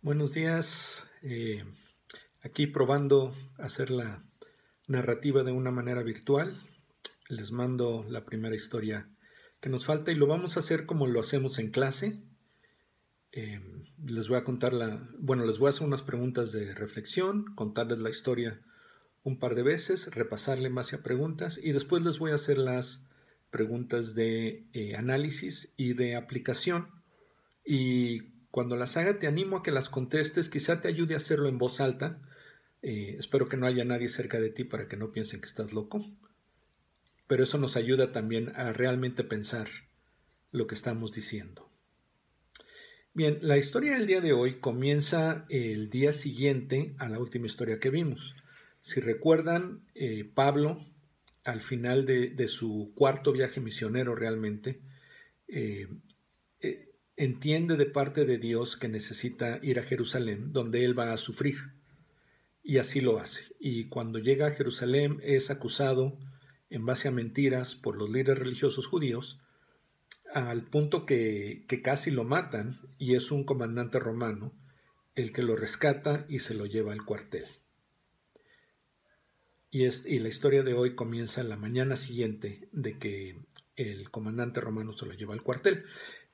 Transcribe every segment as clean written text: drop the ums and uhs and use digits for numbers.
Buenos días. Aquí probando hacer la narrativa de una manera virtual. Les mando la primera historia que nos falta y lo vamos a hacer como lo hacemos en clase. Eh, les voy a contar les voy a hacer unas preguntas de reflexión, contarles la historia un par de veces, repasarle más y a preguntas y después les voy a hacer las preguntas de análisis y de aplicación. Y cuando las haga te animo a que las contestes, quizá te ayude a hacerlo en voz alta. Espero que no haya nadie cerca de ti para que no piensen que estás loco, pero eso nos ayuda también a realmente pensar lo que estamos diciendo. Bien, la historia del día de hoy comienza el día siguiente a la última historia que vimos. Si recuerdan, Pablo, al final de su cuarto viaje misionero realmente, eh, entiende de parte de Dios que necesita ir a Jerusalén, donde él va a sufrir, y así lo hace. Y cuando llega a Jerusalén es acusado en base a mentiras por los líderes religiosos judíos, al punto que casi lo matan, y es un comandante romano el que lo rescata y se lo lleva al cuartel. Y la historia de hoy comienza la mañana siguiente de que el comandante romano se lo lleva al cuartel.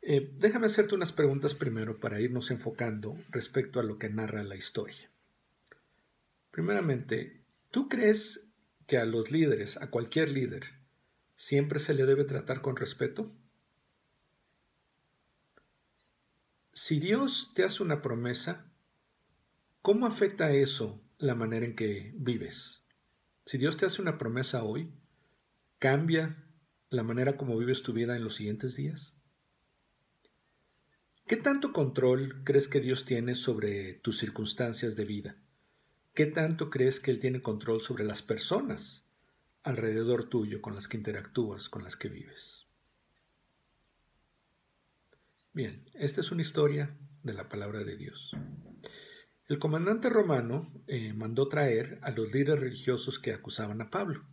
Déjame hacerte unas preguntas primero para irnos enfocando respecto a lo que narra la historia. Primeramente, ¿tú crees que a los líderes, a cualquier líder, siempre se le debe tratar con respeto? Si Dios te hace una promesa, ¿cómo afecta eso la manera en que vives? Si Dios te hace una promesa hoy, ¿cambia la manera como vives tu vida en los siguientes días? ¿Qué tanto control crees que Dios tiene sobre tus circunstancias de vida? ¿Qué tanto crees que Él tiene control sobre las personas alrededor tuyo, con las que interactúas, con las que vives? Bien, esta es una historia de la palabra de Dios. El comandante romano mandó traer a los líderes religiosos que acusaban a Pablo.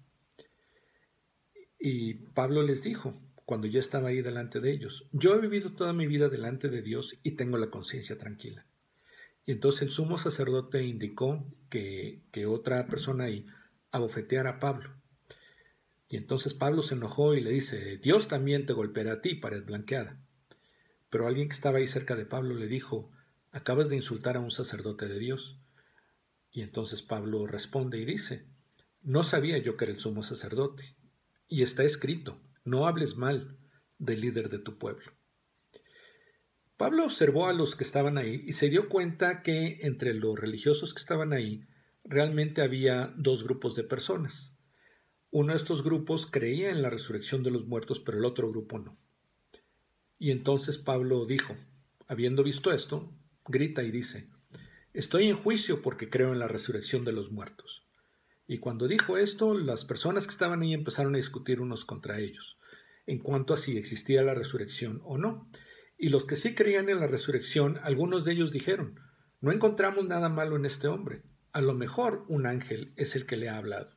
Y Pablo les dijo, cuando ya estaba ahí delante de ellos, yo he vivido toda mi vida delante de Dios y tengo la conciencia tranquila. Y entonces el sumo sacerdote indicó que otra persona ahí abofeteara a Pablo. Y entonces Pablo se enojó y le dice, Dios también te golpeará a ti, pared blanqueada. Pero alguien que estaba ahí cerca de Pablo le dijo, acabas de insultar a un sacerdote de Dios. Y entonces Pablo responde y dice, no sabía yo que era el sumo sacerdote. Y está escrito, no hables mal del líder de tu pueblo. Pablo observó a los que estaban ahí y se dio cuenta que entre los religiosos que estaban ahí realmente había dos grupos de personas. Uno de estos grupos creía en la resurrección de los muertos, pero el otro grupo no. Y entonces Pablo dijo, habiendo visto esto, grita y dice, estoy en juicio porque creo en la resurrección de los muertos. Y cuando dijo esto, las personas que estaban ahí empezaron a discutir unos contra ellos, en cuanto a si existía la resurrección o no. Y los que sí creían en la resurrección, algunos de ellos dijeron, no encontramos nada malo en este hombre, a lo mejor un ángel es el que le ha hablado.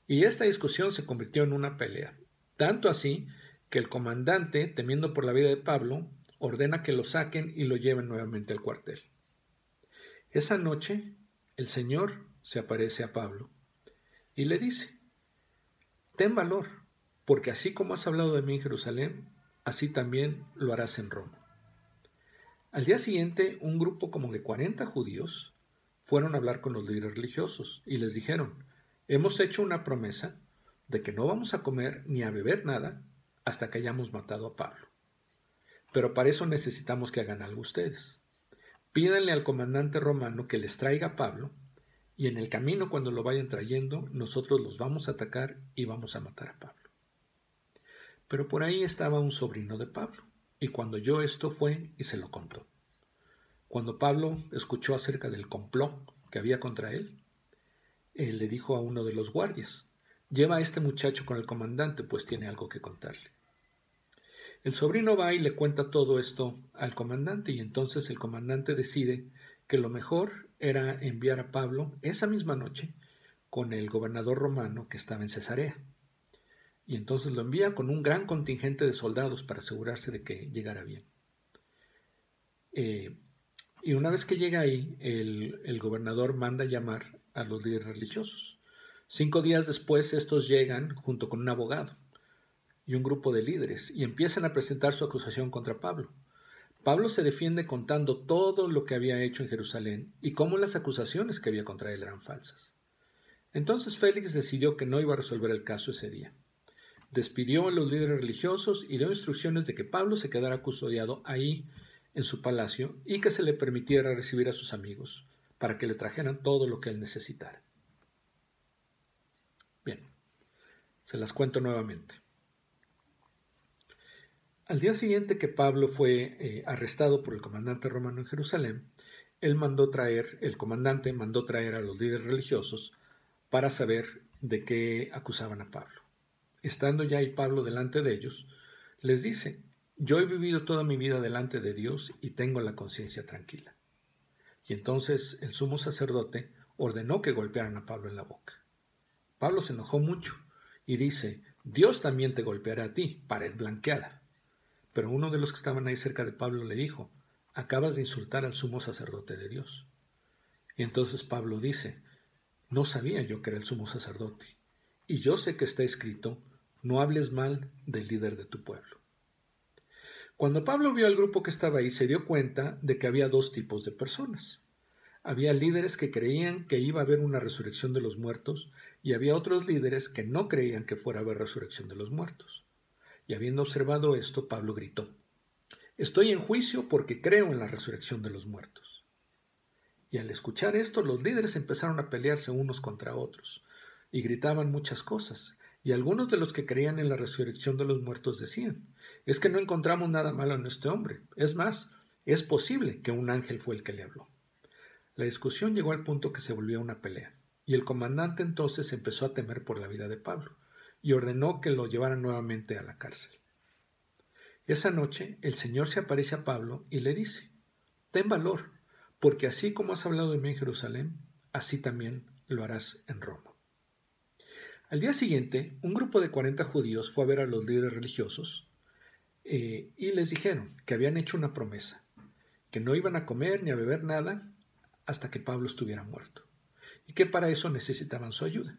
Y esta discusión se convirtió en una pelea, tanto así que el comandante, temiendo por la vida de Pablo, ordena que lo saquen y lo lleven nuevamente al cuartel. Esa noche, el Señor se aparece a Pablo y le dice, ten valor, porque así como has hablado de mí en Jerusalén, así también lo harás en Roma. Al día siguiente, un grupo como de 40 judíos fueron a hablar con los líderes religiosos y les dijeron, hemos hecho una promesa de que no vamos a comer ni a beber nada hasta que hayamos matado a Pablo. Pero para eso necesitamos que hagan algo ustedes. Pídanle al comandante romano que les traiga a Pablo y en el camino cuando lo vayan trayendo nosotros los vamos a atacar y vamos a matar a Pablo. Pero por ahí estaba un sobrino de Pablo y cuando oyó esto fue y se lo contó. Cuando Pablo escuchó acerca del complot que había contra él, él le dijo a uno de los guardias, lleva a este muchacho con el comandante, pues tiene algo que contarle. El sobrino va y le cuenta todo esto al comandante y entonces el comandante decide que lo mejor era enviar a Pablo esa misma noche con el gobernador romano que estaba en Cesarea. Y entonces lo envía con un gran contingente de soldados para asegurarse de que llegara bien. Y una vez que llega ahí, el gobernador manda llamar a los líderes religiosos. 5 días después, estos llegan junto con un abogado y un grupo de líderes y empiezan a presentar su acusación contra Pablo. Pablo se defiende contando todo lo que había hecho en Jerusalén y cómo las acusaciones que había contra él eran falsas. Entonces Félix decidió que no iba a resolver el caso ese día. Despidió a los líderes religiosos y dio instrucciones de que Pablo se quedara custodiado ahí en su palacio y que se le permitiera recibir a sus amigos para que le trajeran todo lo que él necesitara. Bien, se las cuento nuevamente. Al día siguiente que Pablo fue arrestado por el comandante romano en Jerusalén, el comandante mandó traer a los líderes religiosos para saber de qué acusaban a Pablo. Estando ya ahí Pablo delante de ellos, les dice: yo he vivido toda mi vida delante de Dios y tengo la conciencia tranquila. Y entonces el sumo sacerdote ordenó que golpearan a Pablo en la boca. Pablo se enojó mucho y dice: Dios también te golpeará a ti, pared blanqueada. Pero uno de los que estaban ahí cerca de Pablo le dijo: acabas de insultar al sumo sacerdote de Dios. Y entonces Pablo dice: no sabía yo que era el sumo sacerdote, y yo sé que está escrito: no hables mal del líder de tu pueblo. Cuando Pablo vio al grupo que estaba ahí, se dio cuenta de que había dos tipos de personas. Había líderes que creían que iba a haber una resurrección de los muertos, y había otros líderes que no creían que fuera a haber resurrección de los muertos. Y habiendo observado esto, Pablo gritó: estoy en juicio porque creo en la resurrección de los muertos. Y al escuchar esto, los líderes empezaron a pelearse unos contra otros, y gritaban muchas cosas. Y algunos de los que creían en la resurrección de los muertos decían: es que no encontramos nada malo en este hombre. Es más, es posible que un ángel fue el que le habló. La discusión llegó al punto que se volvió una pelea, y el comandante entonces empezó a temer por la vida de Pablo, y ordenó que lo llevaran nuevamente a la cárcel. Esa noche el Señor se aparece a Pablo y le dice: ten valor, porque así como has hablado de mí en Jerusalén, así también lo harás en Roma. Al día siguiente, un grupo de 40 judíos fue a ver a los líderes religiosos y les dijeron que habían hecho una promesa, que no iban a comer ni a beber nada hasta que Pablo estuviera muerto, y que para eso necesitaban su ayuda.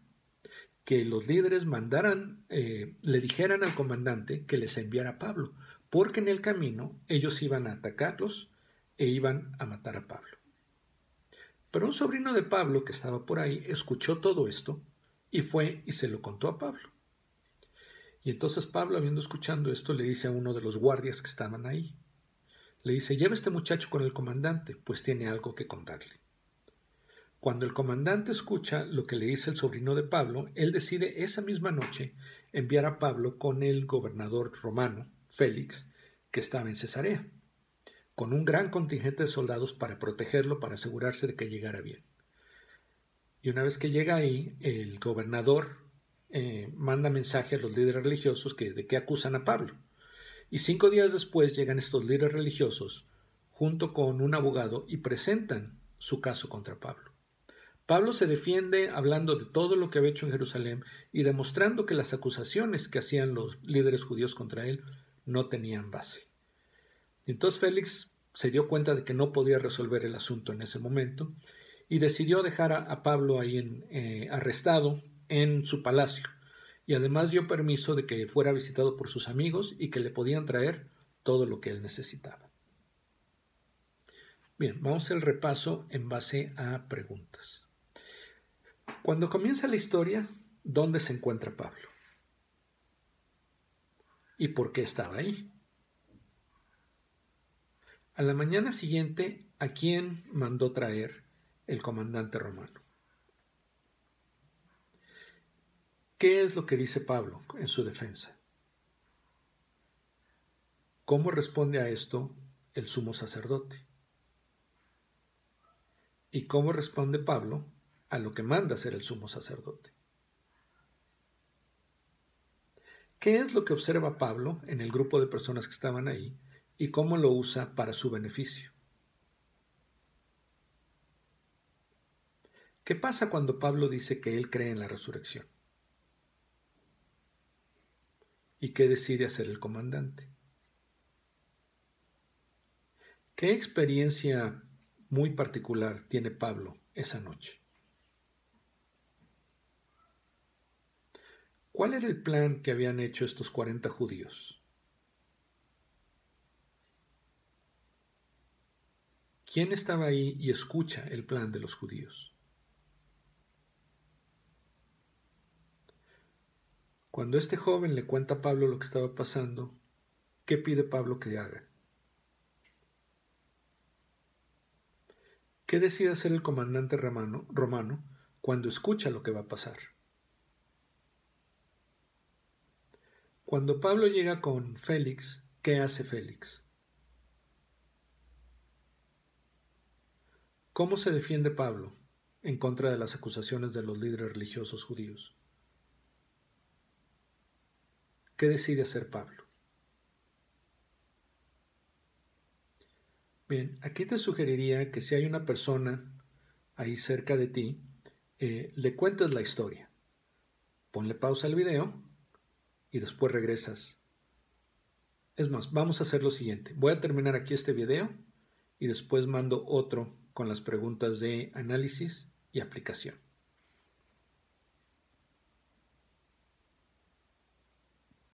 Que los líderes le dijeran al comandante que les enviara a Pablo, porque en el camino ellos iban a atacarlos e iban a matar a Pablo. Pero un sobrino de Pablo que estaba por ahí escuchó todo esto y fue y se lo contó a Pablo. Y entonces Pablo, habiendo escuchado esto, le dice a uno de los guardias que estaban ahí, le dice: lleva a este muchacho con el comandante, pues tiene algo que contarle. Cuando el comandante escucha lo que le dice el sobrino de Pablo, él decide esa misma noche enviar a Pablo con el gobernador romano, Félix, que estaba en Cesarea, con un gran contingente de soldados para protegerlo, para asegurarse de que llegara bien. Y una vez que llega ahí, el gobernador manda mensaje a los líderes religiosos de que acusan a Pablo. Y 5 días después llegan estos líderes religiosos junto con un abogado y presentan su caso contra Pablo. Pablo se defiende hablando de todo lo que había hecho en Jerusalén y demostrando que las acusaciones que hacían los líderes judíos contra él no tenían base. Entonces Félix se dio cuenta de que no podía resolver el asunto en ese momento y decidió dejar a Pablo ahí arrestado en su palacio, y además dio permiso de que fuera visitado por sus amigos y que le podían traer todo lo que él necesitaba. Bien, vamos a hacer el repaso en base a preguntas. Cuando comienza la historia, ¿dónde se encuentra Pablo? ¿Y por qué estaba ahí? A la mañana siguiente, ¿a quién mandó traer el comandante romano? ¿Qué es lo que dice Pablo en su defensa? ¿Cómo responde a esto el sumo sacerdote? ¿Y cómo responde Pablo a lo que manda hacer el sumo sacerdote? ¿Qué es lo que observa Pablo en el grupo de personas que estaban ahí y cómo lo usa para su beneficio? ¿Qué pasa cuando Pablo dice que él cree en la resurrección? ¿Y qué decide hacer el comandante? ¿Qué experiencia muy particular tiene Pablo esa noche? ¿Cuál era el plan que habían hecho estos 40 judíos? ¿Quién estaba ahí y escucha el plan de los judíos? Cuando este joven le cuenta a Pablo lo que estaba pasando, ¿qué pide Pablo que haga? ¿Qué decide hacer el comandante romano cuando escucha lo que va a pasar? Cuando Pablo llega con Félix, ¿qué hace Félix? ¿Cómo se defiende Pablo en contra de las acusaciones de los líderes religiosos judíos? ¿Qué decide hacer Pablo? Bien, aquí te sugeriría que si hay una persona ahí cerca de ti, le cuentes la historia. Ponle pausa al video y después regresas. Es más, vamos a hacer lo siguiente. Voy a terminar aquí este video y después mando otro con las preguntas de análisis y aplicación.